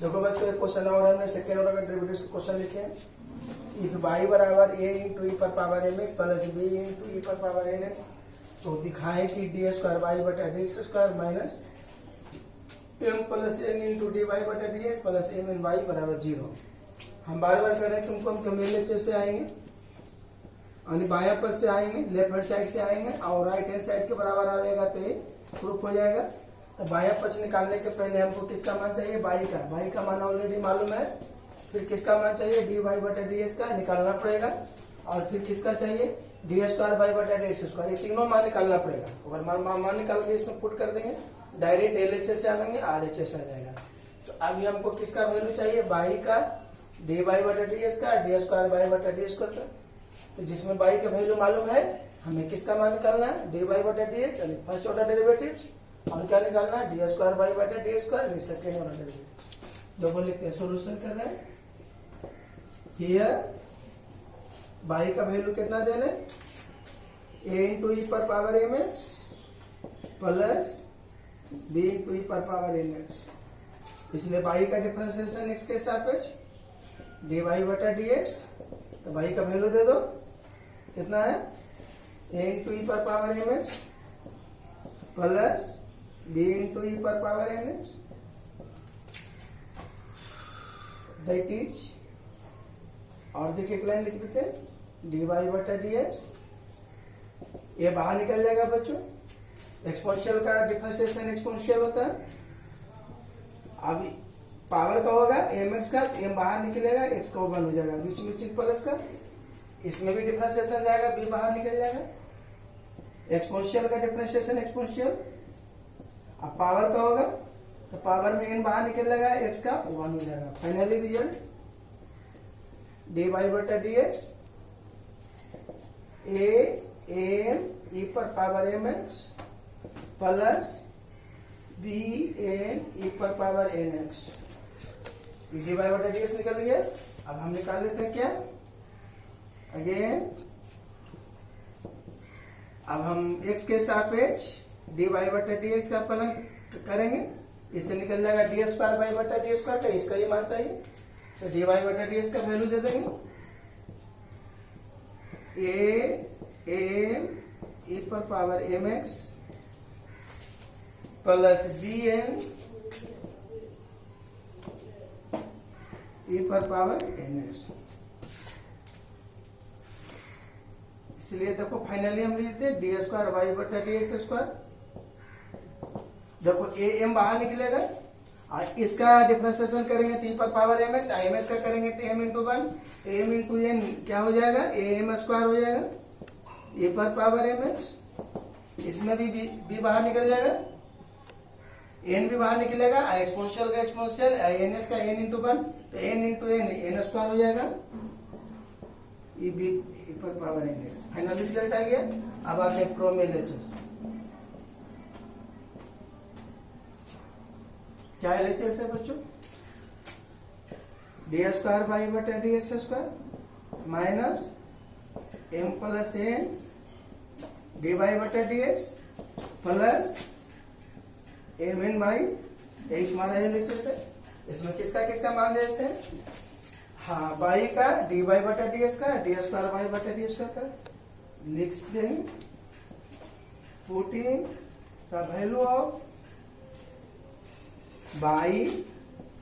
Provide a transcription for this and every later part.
देखो बच्चों एक क्वेश्चन और हमने सेकेंड ऑर्डर का डेरिवेटिव क्वेश्चन लिखे हैं। इफ y बराबर a इंटू ई पर power M X plus B into E पर पावर एन एक्स, तो दिखाए कि डी स्क्वायर वाई बटा D X square minus M plus N into D Y बटा D X plus M N Y बराबर 0। हम बार बार कर रहे हैं, तुमको हम कम्युनिटी से आएंगे और बाया पद से आएंगे, लेफ्ट हैंड साइड से आएंगे और राइट हैंड साइड के बराबर आएगा तो ये प्रूफ हो जाएगा। तो बाया पक्ष निकालने के पहले हमको किसका मान चाहिए? बाई का मान ऑलरेडी मालूम है। फिर किसका मान चाहिए? डी वाई बटा डी एस का निकालना पड़ेगा। और फिर किसका चाहिए? डी स्क्वायर वाई बटा डी एक्स स्क्वायर। ये तीनों मान निकालना पड़ेगा। अगर मान निकाल के इसमें पुट कर देंगे डायरेक्ट LHS से आएंगे, RHS आ जाएगा। तो अभी हमको किसका वैल्यू चाहिए? बाई का, डी वाई बटा डी एस का, डी स्क्वायर वाई बटा डी स्क्वायर का। तो जिसमें बाई का वैल्यू मालूम है, हमें किसका मान निकालना है? डी वाई बटा D x first order derivative, और क्या निकालना है? डी स्क्वायर वाई बटा D square second order derivative. दोनों लिखते हैं, सोल्यूशन कर रहे हैं। हियर बाई का वैल्यू कितना दे ले? ए इंटू ई पर power M X plus B into E पर पावर एन एक्स। इसलिए बाई का डिफरेंशिएशन एक्स के सापेक्ष डी वाई बटा डी एक्स। तो बाई का वैल्यू दे दो, कितना है? ए इंटू ई पर power M X plus B into E पर power N X, that is, और देखिए एक लाइन लिख देते हैं, डी वाई बटा डी एक्स। ये बाहर निकल जाएगा बच्चों। एक्सपोनेंशियल का डिफरेंशिएशन एक्सपोनेंशियल होता है। अभी पावर का होगा एम एक्स का, एम बाहर निकलेगा, एक्स का 1 हो जाएगा, बीच में चिन्ह प्लस का। इसमें भी डिफरेंशिएशन जाएगा, बी बाहर निकल जाएगा। एक्सपोनेंशियल का डिफरेंशिएशन एक्सपोनेंशियल। अब पावर का होगा तो पावर में एन बाहर निकल जाएगा, एक्स का 1 हो जाएगा। फाइनली रिजल्ट डी वाई बटा D X A N E पर power M X plus B N E पर power N X. D Y बटा डी एक्स निकल गया। अब हम निकाल लेते हैं क्या? अगेन अब हम x के सापेक्ष डी वाई बटा डी एक्स का फलन करेंगे। इससे निकल जाएगा डी स्क्वायर वाई बटा डी स्क्वायर का, इसका ये मान चाहिए। तो डी वाई बटा डी एक्स का वैल्यू दे देंगे, ए एम ई पर power M X plus B N E पर पावर एन एक्स। इसलिए देखो फाइनली हम लिखते हैं डी स्क्वायर वाई बटा डी एक्स स्क्वायर। देखो ए एम बाहर निकलेगा, इसका डिफरेंशिएशन करेंगे तो ई पर power M X, M X का करेंगे तो M into 1, M into N क्या हो जाएगा? ए एम स्क्वायर हो जाएगा, ए पर पावर एम एक्स। इसमें भी बी बाहर निकल जाएगा, एन भी बाहर निकलेगा, एक्सपोनेंशियल का एक्सपोनेंशियल, एन एक्स का एन इंटू 1, तो N into N N square हो जाएगा, ई बी ई पर power N X. Finally result आ गया। अब आते हैं प्रो में LHS। क्या LHS है बच्चों? डी स्क्वायर वाई बटा D X square minus M plus N D Y बटा D X plus M N Y. एक हमारा LHS है। इसमें किसका किसका मान दे देते हैं? हाँ, बाई का डी वाई बटा डी एक्स का, डी स्क्वायर वाई बटा डी स्क्वायर का लिख देंगे। Putting the value of Y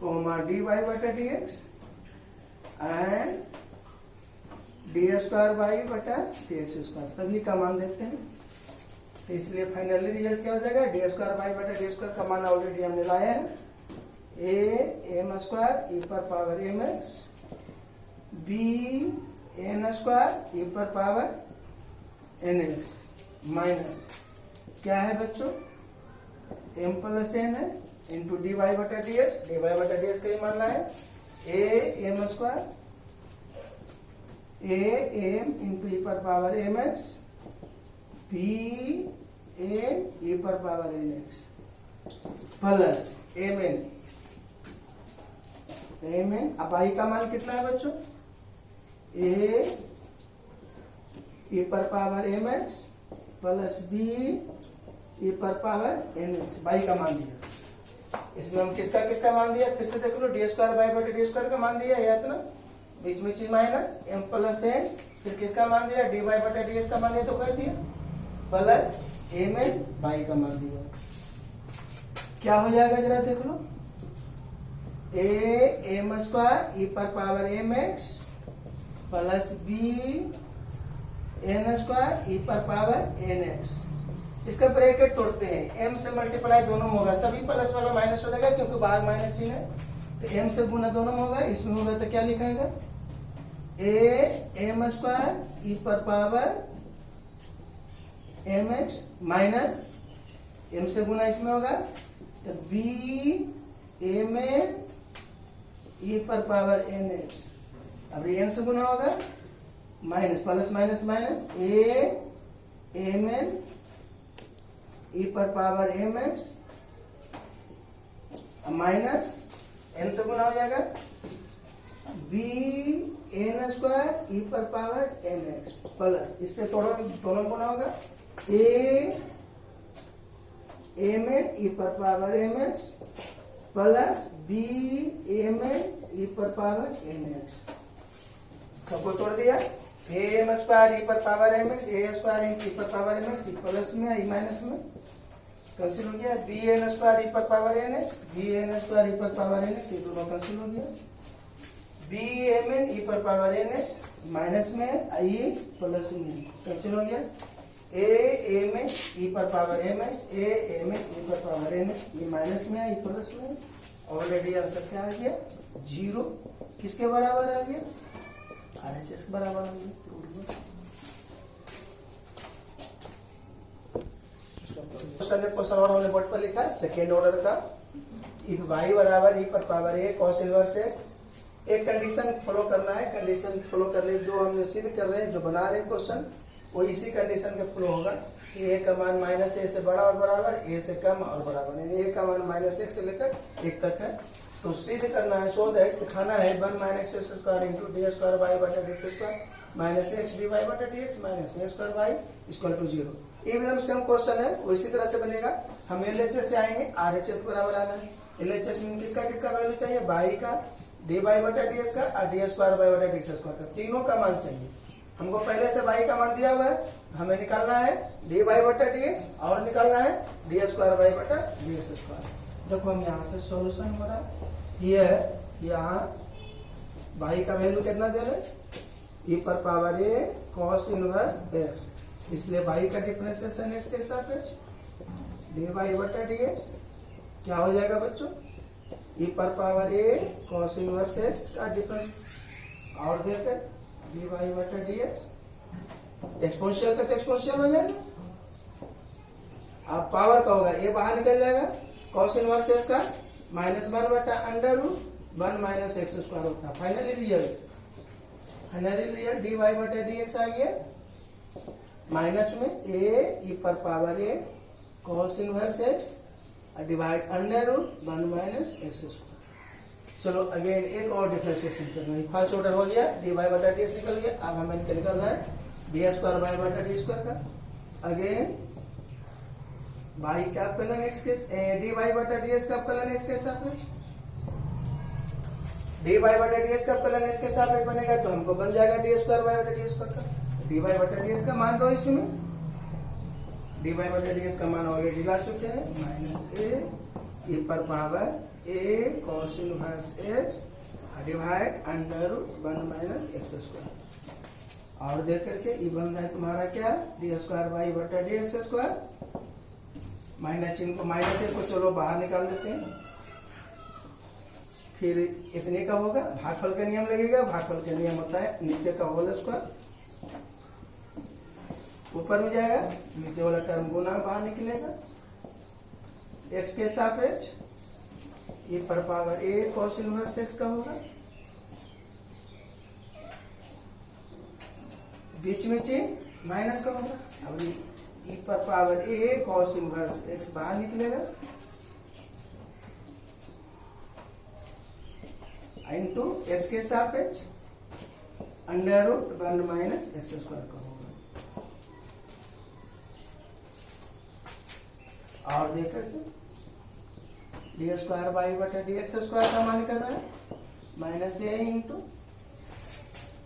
comma D Y बटा D X and D square Y बटा डी एक्स स्क्वायर, सभी का मान देते हैं। तो इसलिए फाइनली रिजल्ट क्या हो जाएगा? डी स्क्वायर वाई बटा डी स्क्वायर का मान ऑलरेडी हमने लाया है, ए एम स्क्वायर ई पर power M X B N square ई पर पावर एन एक्स माइनस क्या है बच्चों? एम प्लस एन है इंटू डी वाई बटा डी एक्स। डी वाई बटा डी एक्स का ही मान रहा है, A M square A M into E पर power M X B N E पर power N X plus M N M N. अब आई का मान कितना है बच्चों? ए ई पर power M X plus B E पर पावर एन एक्स। बाई का मान दिया इसमें हम किसका किसका मान दिया, फिर से देख लो, डी स्क्वायर बाई बटे डी स्क्वायर का मान दिया या इतना, बीच में चीज माइनस एम प्लस एन, फिर किसका मान दिया, डी वाई बटे डी एस का मान दिया, तो कह दिया प्लस एम एन बाई का मान दिया। क्या हो जाएगा जरा देख लो, ए एम स्क्वायर ई पर power M X plus B N square ई पर पावर एन एक्स। इसका ब्रैकेट तोड़ते हैं, एम से मल्टीप्लाई दोनों में होगा, सभी प्लस वाला माइनस हो जाएगा क्योंकि बाहर माइनस चिन्ह है, तो एम से गुना दोनों में होगा, इसमें होगा तो क्या लिखाएगा, ए एम स्क्वायर ई पर power M X minus M से गुना इसमें होगा, तो बी एम एन ई पर पावर एन एक्स, अब एन से गुना होगा, minus plus minus minus, A M N E पर power M X minus N से गुना हो जाएगा, बी एन स्क्वायर ई पर पावर एन एक्स प्लस, इससे दोनों गुना होगा, ए एम एन ई पर power M X plus B M N E पर पावर एन एक्स। सबको तोड़ दिया, ए एम स्क्वायर ई पर पावर एम एक्स, ए स्क्वायर ई पर पावर एम एक्स, प्लस में ई माइनस में कैंसिल हो गया, बी एन स्क्वायर ई पर power N X, B N square ई पर पावर एन एक्स, ये दोनों कैंसिल हो गया, बी एम एन ई पर पावर एन एक्स माइनस में आई प्लस में कैंसिल हो गया, ए एम एन ई पर power M X, A M N E पर पावर एन एक्स, ये माइनस में आई प्लस में, ऑलरेडी आंसर क्या आ गया, 0। किसके बराबर आ गया, RHS के बराबर आ गया। क्वेश्चन और हमने बोर्ड पर लिखा है सेकेंड ऑर्डर का, इफ वाई बराबर ई पर पावर ए कॉस इनवर्स एक्स, एक कंडीशन फॉलो करना है, कंडीशन फॉलो करने जो हम सिद्ध कर रहे हैं, जो बना रहे हैं क्वेश्चन, वो इसी कंडीशन के फॉलो होगा कि ए का मान माइनस ए से बड़ा और बराबर, ए से कम और बराबर, यानी ए का मान माइनस एक से लेकर एक तक है, तो सिद्ध करना है, सो दैट दिखाना है 1 minus x square into D square Y बटा D square minus X D Y बटा D X minus A square Y equal to 0। ये एकदम सेम क्वेश्चन है, वो इसी तरह से बनेगा। हम एलएचएस से आएंगे, आरएचएस बराबर आना है, एलएचएस में किसका किसका वैल्यू चाहिए, बाई का, डी वाई बटा डी एक्स का और डी स्क्वायर वाई बटा डी स्क्वायर का, तीनों का मान चाहिए। हमको पहले से बाई का मान दिया हुआ है, हमें निकालना है डी वाई बटा डी एक्स और निकालना है डी स्क्वायर वाई बटा डी एक्स स्क्वायर। देखो हम यहाँ से सोल्यूशन हो रहा है, ये यहाँ बाई का वैल्यू कितना दे रहे, ई पर पावर ए कॉस इनवर्स एक्स, इसलिए बाई का डिफरेंशिएशन इसके सापेक्ष डी वाई बटा डी एक्स क्या हो जाएगा बच्चों, ई पर पावर ए कॉस इनवर्स एक्स का डिफरेंस और देकर डी वाई बटा डी एक्स, एक्सपोनेंशियल का तो एक्सपोनेंशियल हो जाएगा, अब पावर का होगा ए बाहर निकल जाएगा, कॉस इनवर्स एक्स का -1 बटा under root 1 minus x square होता है। फाइनली रिजल्ट डी वाई बटा डी एक्स आ गया, माइनस में ए ई पर पावर ए cos inverse X divide under root 1 minus x square. चलो अगेन एक और डिफरेंशिएशन करना है, फर्स्ट ऑर्डर हो गया, डी वाई बटा डी एक्स निकल गया, अब हमें निकलना है डी स्क्वायर वाई बटा डी स्क्वायर का, अगेन बाई का अवकलन एक्स के डी वाई बटा डी एक्स का अवकलन एक्स के सापेक्ष, डी वाई बटा डी एक्स का अवकलन एक्स के सापेक्ष बनेगा, तो हमको बन जाएगा डी स्क्वायर वाई बटा डी स्क्वायर का, डी वाई बटा डी एक्स का मान दो, इसमें डी वाई बटा डी एक्स का मान ऑलरेडी ला चुके हैं, माइनस ए ई पर पावर ए cos inverse X divide under root 1 minus x square, और देख करके ये बन रहा है तुम्हारा क्या, डी स्क्वायर वाई बटा डी एक्स स्क्वायर, माइनस इनको माइनस को चलो बाहर निकाल देते हैं, फिर इतने का होगा, भागफल का नियम लगेगा, भागफल का नियम होता है नीचे का होल स्क्वायर ऊपर में जाएगा, नीचे वाला टर्म गुना बाहर निकलेगा, एक्स के सापेक्ष ये पर पावर ए कॉस इनवर्स एक्स का होगा, बीच में चिन्ह माइनस का होगा, अब ई पर पावर ए कॉस इनवर्स एक्स बाहर निकलेगा, इंटू एक्स के सापेक्ष under root 1 minus x square का होगा, और देकर के डी स्क्वायर वाई बटा डी एक्स स्क्वायर का मान कर रहा है minus A into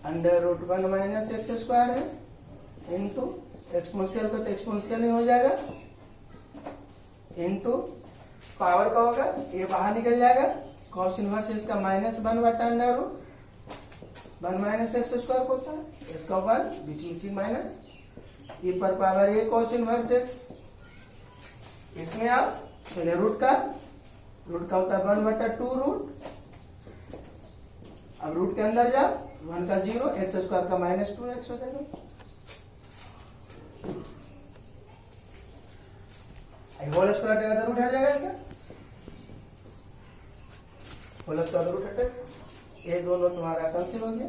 under root 1 minus x square है इंटू एक्सपोनेंशियल का तो एक्सपोनेंशियल ही हो जाएगा इंटू पावर का होगा ये बाहर निकल जाएगा कॉस इनवर्स इसका -1 बटा under root 1 minus x square होता है इसका 1 बीच में माइनस e पर पावर ए कॉस इनवर्स एक्स इसमें आप पहले रूट का होता है 1 बटा 2 रूट अब रूट के अंदर जाओ 1 का 0 एक्स स्क्वायर का -2x हो जाएगा होल स्क्वायर हटेगा तो रूट हट जाएगा इसका होल स्क्वायर रूट हटेगा ये दोनों तुम्हारा कैंसिल हो गया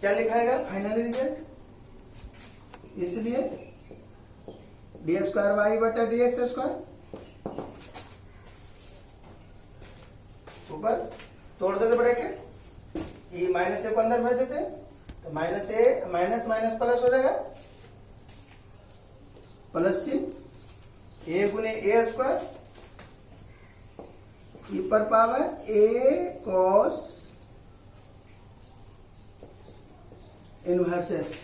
क्या लिखाएगा फाइनली रिजल्ट इसलिए डी स्क्वायर वाई बटा डी एक्स स्क्वायर ऊपर तोड़ देते ब्रैकेट ये माइनस ए को अंदर भेज देते तो माइनस ए माइनस माइनस प्लस हो जाएगा प्लस चिन्ह ए गुने ए स्क्वायर ई पर पावर ए कॉस इनवर्स एक्स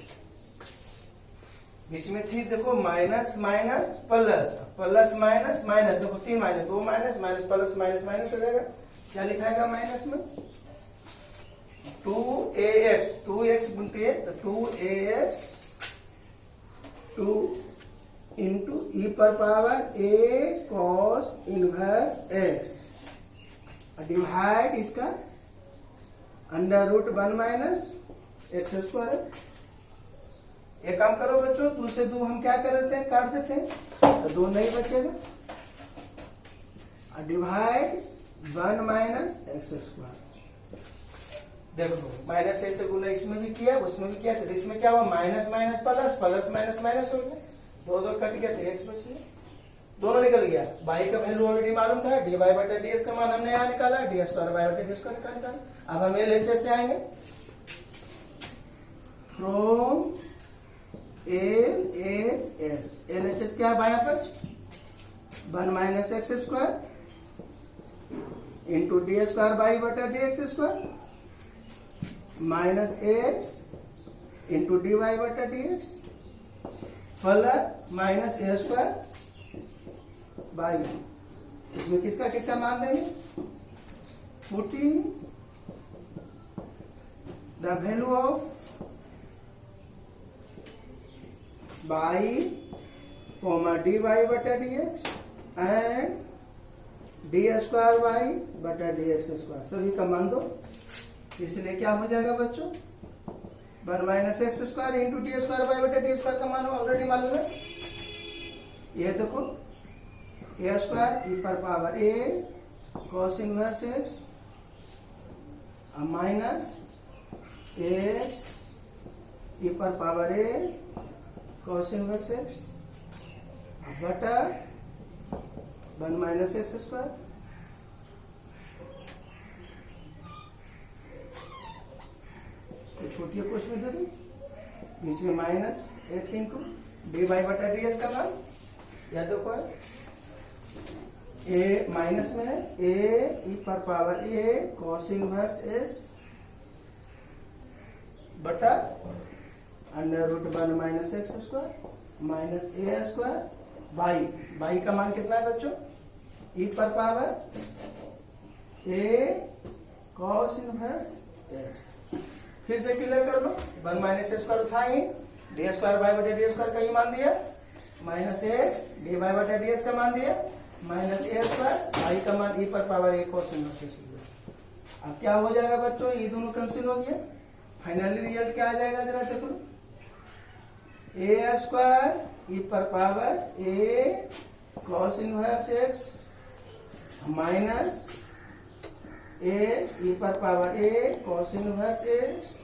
बीच में थी देखो minus minus plus plus minus minus देखो 3 minus 2 minus minus plus minus minus हो जाएगा क्या लिखाएगा माइनस में 2ax 2x गुणते 2ax 2 into E पर power a cos inverse x divide इसका under root 1 minus x square एक काम करो बच्चों 2 से 2 हम क्या कर देते हैं काट देते हैं तो 2 नहीं बचेगा डिवाइड 1 माइनस एक्स स्क्वायर देखो माइनस ए से गुना इसमें भी किया उसमें भी किया तो इसमें क्या हुआ minus minus plus plus minus minus हो गया 2 कट गया तो एक्स बच गया दोनों निकल गया बाई का वैल्यू ऑलरेडी मालूम था डी वाई बटा डी एस का मान हमने यहाँ निकाला डी स्क्वायर वाई बटा डी स्क्वायर निकाला अब हम एलएचएस से आएंगे फ्रॉम एलएचएस एलएचएस क्या है बाया पर 1 minus x square into D square Y बटा D X square minus X into D Y बटा D X plus minus A square Y इसमें किसका किसका मान देंगे putting the value of Y comma D Y बटा D X and D square Y बटा D X square सभी का मान दो इसलिए क्या हो जाएगा बच्चों 1 minus x square into D square Y बटा डी स्क्वायर का मान ऑलरेडी मालूम है ये देखो ए स्क्वायर ई पर पावर ए cos inverse x minus x ई पर पावर ए कॉस इनवर्स एक्स बटा 1 माइनस एक्स स्क्वायर छोटी क्वेश्चन दे दी बीच में minus X into D Y बटा डी एस का मान या देखो ए माइनस में है ए ई पर पावर ए कॉस इनवर्स एक्स बटा under root 1 minus x square minus A square by by का मान कितना है बच्चों ई पर पावर ए कॉस इनवर्स एक्स फिर से क्लियर कर लो 1 माइनस ए स्क्वायर था ही डी स्क्वायर वाई बटा डी स्क्वायर का ही मान दिया माइनस एक्स डी वाई बटा डी एस का मान दिया माइनस ए स्क्वायर आई का मान ई पर पावर ए कॉस इनवर्स एक्स अब क्या हो जाएगा बच्चों ये दोनों कैंसिल हो गया फाइनली रिजल्ट क्या आ जाएगा जरा देखो ए स्क्वायर ई पर पावर ए cos inverse x minus x ई पर पावर ए कॉस इनवर्स एक्स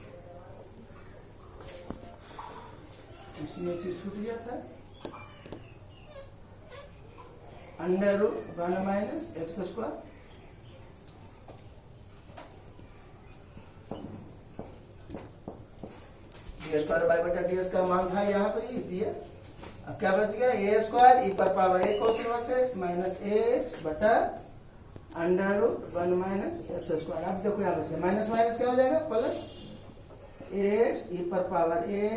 इसमें चीज छूट गया था under root 1 minus x square d square by बटा डी एस का मान था यहाँ पर ये दिया अब अब क्या बच गया, ए स्क्वायर ई पर power A cos inverse x minus A X बटा under root 1 minus x square. अब देखो यहाँ बच गया, माइनस माइनस क्या हो जाएगा, प्लस एक्स ई पर पावर ए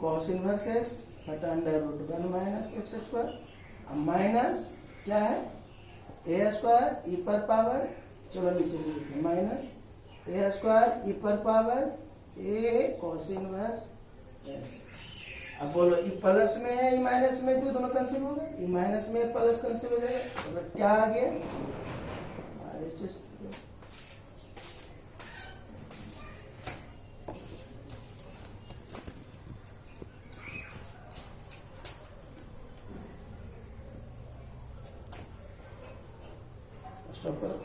cos इनवर्स एक्स बटा under root 1 minus x square. अब माइनस क्या है, ए स्क्वायर ई पर पावर, चलो नीचे लिखिए, माइनस ए स्क्वायर ई पर पावर ए cos इनवर्स एक्स। अब बोलो ई प्लस में है ई माइनस में, तो दोनों कैंसिल हो गए, ई माइनस में प्लस कैंसिल हो जाएगा, तो क्या आ गया, स्टॉप करो।